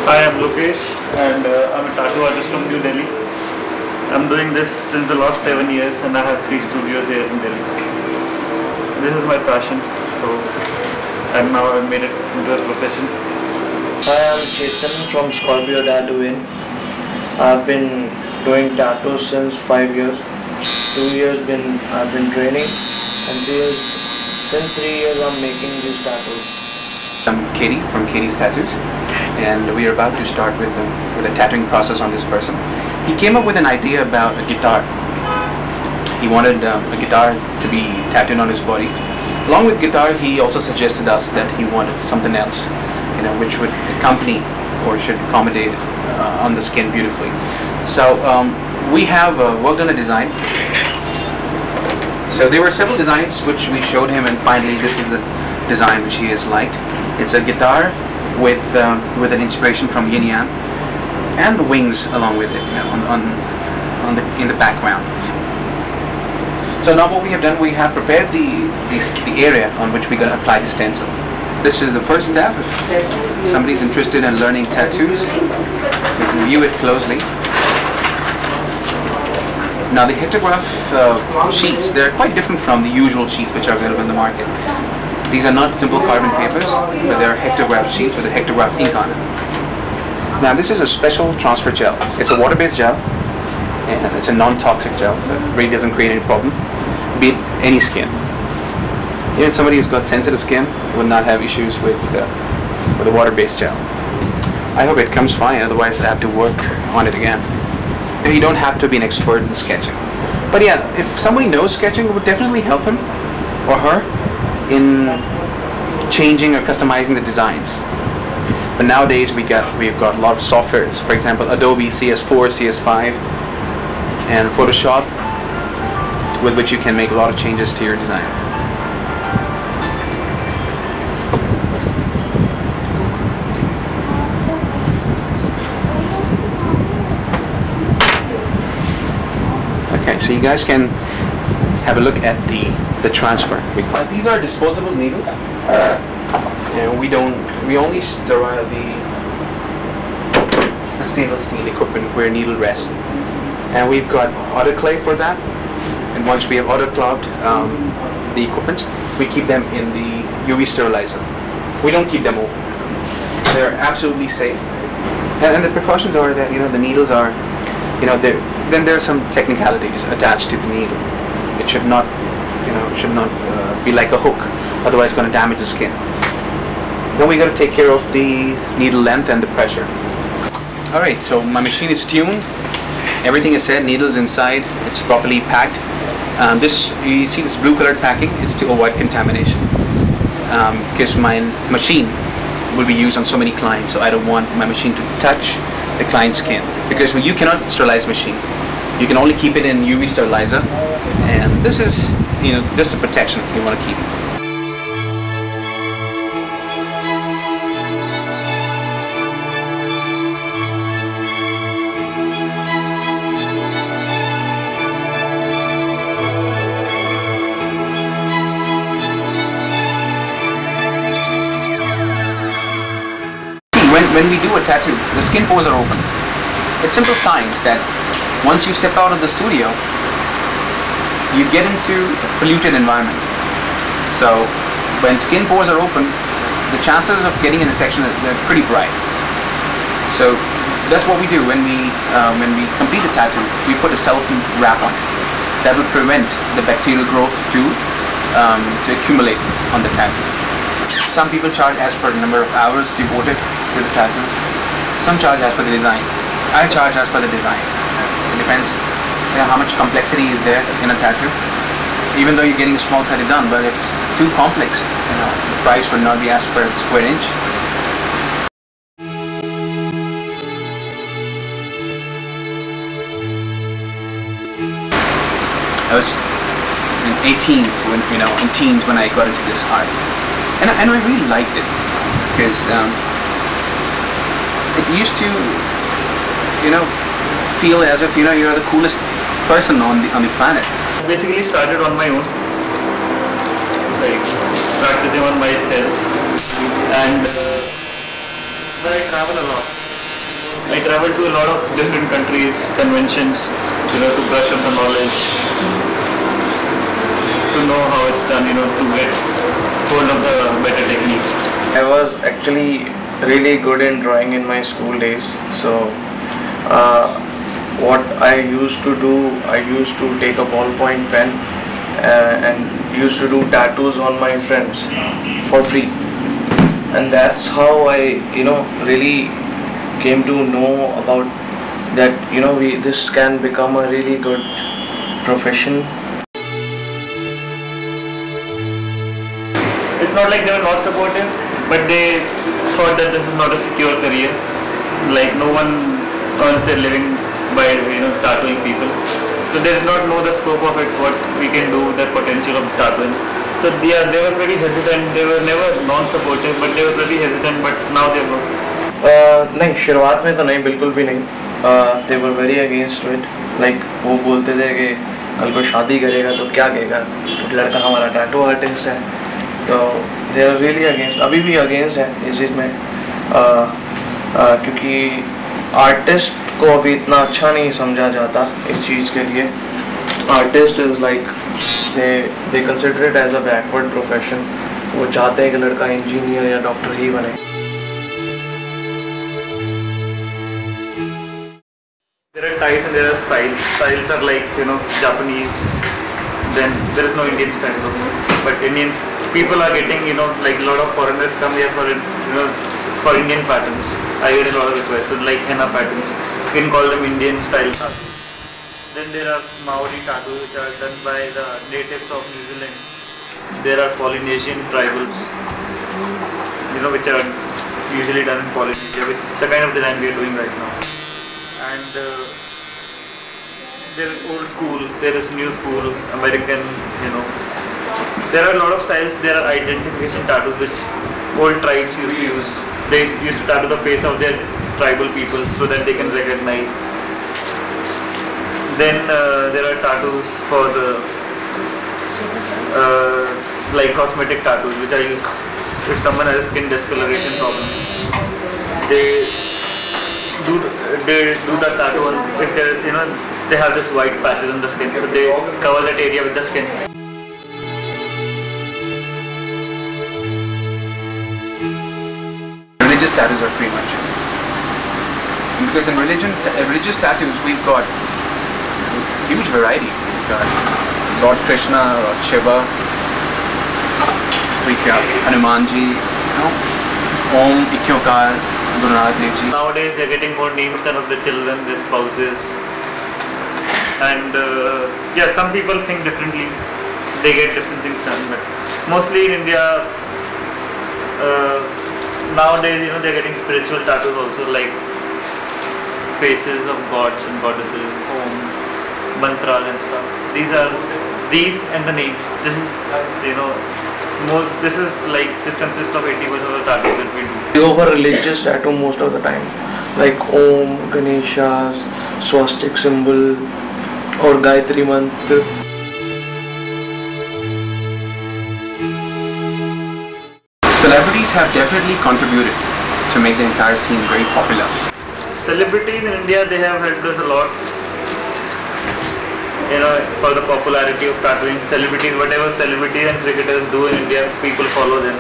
Hi, I'm Lokesh and I'm a tattoo artist from New Delhi. I'm doing this since the last 7 years and I have 3 studios here in Delhi. This is my passion, and now I've made it into a profession. Hi, I'm Chetan from Scorpio Tattooing. I've been doing tattoos since 5 years. 2 years I've been training, and since 3 years I'm making these tattoos. I'm Katie from Katie's Tattoos, and we are about to start with a tattooing process on this person. He came up with an idea about a guitar. He wanted a guitar to be tattooed on his body. Along with guitar, he also suggested us that he wanted something else, which would accompany or should accommodate on the skin beautifully. So we have worked on a design. So there were several designs which we showed him, and finally this is the design which he has liked. It's a guitar with an inspiration from yin yang, and the wings along with it, in the background. So now what we have done, we have prepared the area on which we're going to apply the stencil. This is the first step. If somebody is interested in learning tattoos, you can view it closely. Now the hectograph sheets, they're quite different from the usual sheets which are available in the market. These are not simple carbon papers, but they're hectograph sheets with a hectograph ink on it. Now this is a special transfer gel. It's a water-based gel, and it's a non-toxic gel, so it really doesn't create any problem, be it any skin. Even somebody who's got sensitive skin would not have issues with a water-based gel. I hope it comes fine, otherwise I have to work on it again. You don't have to be an expert in sketching. But yeah, if somebody knows sketching, it would definitely help him or her in changing or customizing the designs. But nowadays we've got a lot of softwares, for example Adobe CS4, CS5 and Photoshop, with which you can make a lot of changes to your design. Okay, so you guys can have a look at the transfer. These are disposable needles. We only sterile the stainless steel equipment where needle rests, and we've got autoclave for that. And once we have autoclaved the equipment, we keep them in the UV sterilizer. We don't keep them open. They're absolutely safe, and the precautions are that the needles are, then there are some technicalities attached to the needle. It should not be like a hook, otherwise it's going to damage the skin. Then we got to take care of the needle length and the pressure. Alright, so my machine is tuned, everything is set, needles inside, it's properly packed. You see this blue colored packing is to avoid contamination, because my machine will be used on so many clients, so I don't want my machine to touch the client's skin, because you cannot sterilize machine. You can only keep it in UV sterilizer, and this is just a protection you want to keep. When we do a tattoo, the skin pores are open. It's simple science that once you step out of the studio, you get into a polluted environment. So when skin pores are open, the chances of getting an infection are pretty bright. So that's what we do when we complete a tattoo. We put a cellophane wrap on it. That will prevent the bacterial growth to accumulate on the tattoo. Some people charge as per the number of hours devoted to the tattoo. Some charge as per the design. I charge as per the design. It depends how much complexity is there in a tattoo. Even though you're getting a small tattoo done, but if it's too complex, the price would not be as per square inch. I was in 18 when in teens when I got into this art, and I really liked it because it used to feel as if you're the coolest person on the planet. Basically started on my own, like practicing on myself, and but I travel a lot. I travel to a lot of different countries, conventions, to brush up the knowledge, to know how it's done, to get hold of the better techniques. I was actually really good in drawing in my school days, so what I used to do, I used to take a ballpoint pen and used to do tattoos on my friends for free, and that's how I really came to know about that this can become a really good profession. It's not like they were not supportive, but they thought that this is not a secure career. Like no one earns their living by tattooing people. So they did not know the scope of it, what we can do, the potential of tattooing. So they were pretty hesitant. They were never non-supportive, but they were pretty hesitant. But now they were. नहीं, शुरुआत में तो नहीं, बिल्कुल भी नहीं. They were very against it. Like वो बोलते थे कि कल को शादी करेगा तो क्या कहेगा, तो लड़का हमारा टैटू आर्टिस्ट है. तो they are really against, अभी भी against है इस चीज़ में, क्योंकि आर्टिस्ट को अभी इतना अच्छा नहीं समझा जाता इस चीज़ के लिए. Artist is like they consider it as a backward profession. वो चाहते हैं कि लड़का इंजीनियर या डॉक्टर ही बने. There are types and there are styles. Styles are like Japanese. Then there is no Indian style. But Indians, people are getting like a lot of foreigners come here for for Indian patterns. I get a lot of requests, so like henna patterns. You can call them Indian style tattoos. Then there are Maori tattoos which are done by the natives of New Zealand. There are Polynesian tribals, which are usually done in Polynesia, which is the kind of design we are doing right now. And there is old school, there is new school, American, There are a lot of styles. There are identification tattoos which old tribes used to use. They used to tattoo the face of their tribal people so that they can recognize. Then there are tattoos for the like cosmetic tattoos which are used if someone has a skin discoloration problem. They do the tattoo on, if there is they have this white patches on the skin, so they cover that area with the skin. Religious tattoos are pretty much it. Because in religious tattoos we've got huge variety. We've got Lord Krishna, Lord Shiva, we've got Hanumanji, Om Ikhyokar, Guru Nanak Dev Ji. Nowadays they're getting more names than of the children, their spouses. And yeah, some people think differently. They get different things done, but mostly in India, nowadays they're getting spiritual tattoos also, like faces of gods and goddesses, Om, mantras and stuff. These and the names. This is this consists of 80% of the tattoos that we do. We go for religious tattoo most of the time, like Om, Ganesha's, swastik symbol, or Gayatri mantra. Celebrities have definitely contributed to make the entire scene very popular. Celebrities in India, they have helped us a lot. For the popularity of tattooing. Celebrities, whatever celebrities and cricketers do in India, people follow them.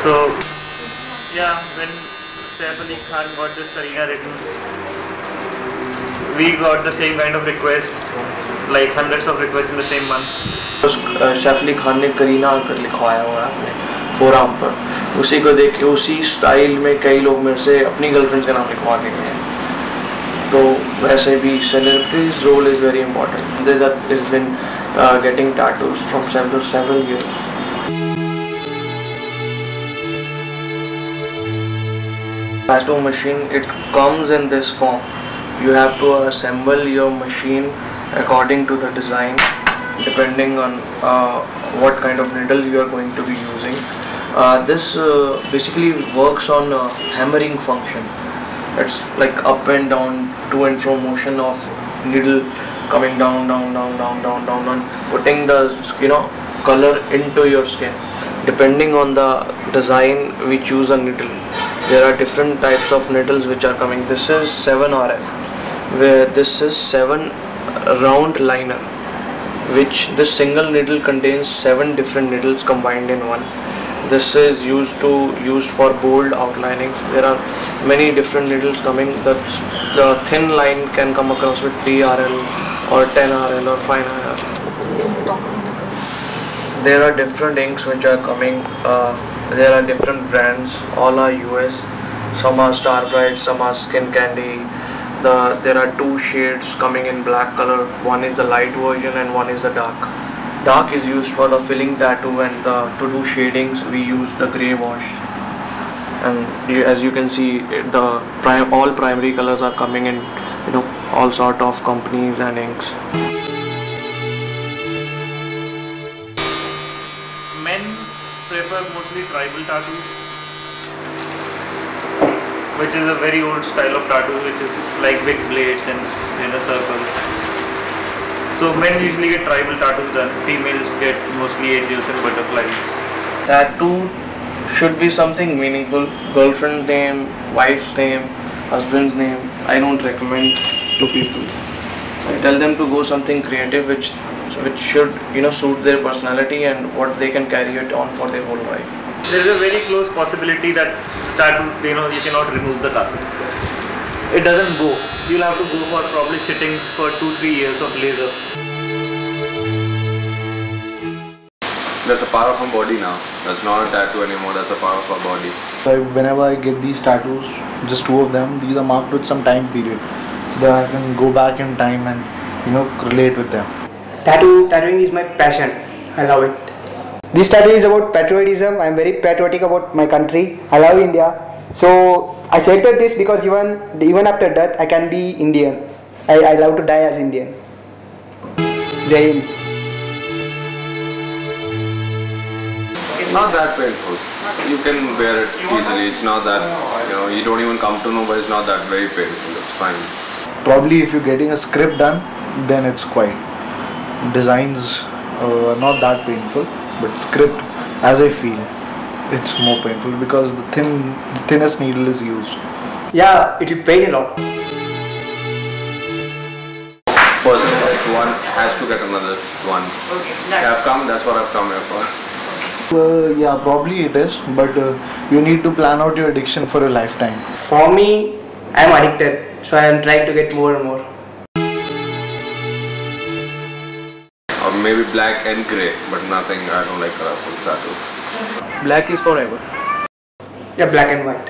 So, yeah, when Saif Ali Khan got this Kareena written, we got the same kind of request, like hundreds of requests in the same month. Saif Ali Khan ने करीना कर लिखवाया हुआ है अपने forearm पर. उसी को देख के उसी स्टाइल में कई लोग मेरे से अपनी गर्लफ्रेंड्स का नाम लिखवा के गए हैं. तो वैसे भी celebrities' role is very important. That has been getting tattoos from several years. Tattoo machine, it comes in this form. You have to assemble your machine according to the design, depending on what kind of needle you are going to be using. This basically works on a hammering function. It's like up and down, to and fro motion of needle coming down, putting the color into your skin. Depending on the design, we choose a needle. There are different types of needles which are coming. This is 7RL, where this is 7 round liner, which this single needle contains 7 different needles combined in one. This is used for bold outlining. There are many different needles coming. The thin line can come across with 3RL or 10RL or 5RL. There are different inks which are coming. There are different brands. All are US. Some are Star Bright, some are Skin Candy. There are 2 shades coming in black color. One is the light version and one is the dark. Dark is used for the filling tattoo, and to do shadings we use the grey wash. And as you can see, all primary colors are coming in, all sort of companies and inks. Men prefer mostly tribal tattoos, which is a very old style of tattoo, which is like big blades and circles. So men usually get tribal tattoos done. Females get mostly angels and butterflies. Tattoo should be something meaningful. Girlfriend's name, wife's name, husband's name. I don't recommend to people. I tell them to go something creative, which should suit their personality and what they can carry it on for their whole life. There is a very close possibility that tattoo, you cannot remove the tattoo. It doesn't go. You'll have to go for probably sitting for 2-3 years of laser. That's a part of my body now. That's not a tattoo anymore. That's a part of our body. Whenever I get these tattoos, just 2 of them, these are marked with some time period, so that I can go back in time and relate with them. Tattooing is my passion. I love it. This tattoo is about patriotism. I am very patriotic about my country. I love India. So I selected this because even after death I can be Indian. I love to die as Indian. Jai Hind. It's not that painful. You can bear it easily. It's not that, you don't even come to know, but it's not that very painful. It's fine. Probably if you're getting a script done, then it's quite. Designs are not that painful, but script, as I feel, it's more painful because the thinnest needle is used. Yeah, it will pain a lot. Person like one has to get another one. I've come, that's what I've come here for. Yeah, probably it is, but you need to plan out your addiction for a lifetime. For me, I am addicted, so I am trying to get more and more. Or maybe black and grey, but nothing, I don't like colorful tattoos. Black is forever. Yeah, black and white.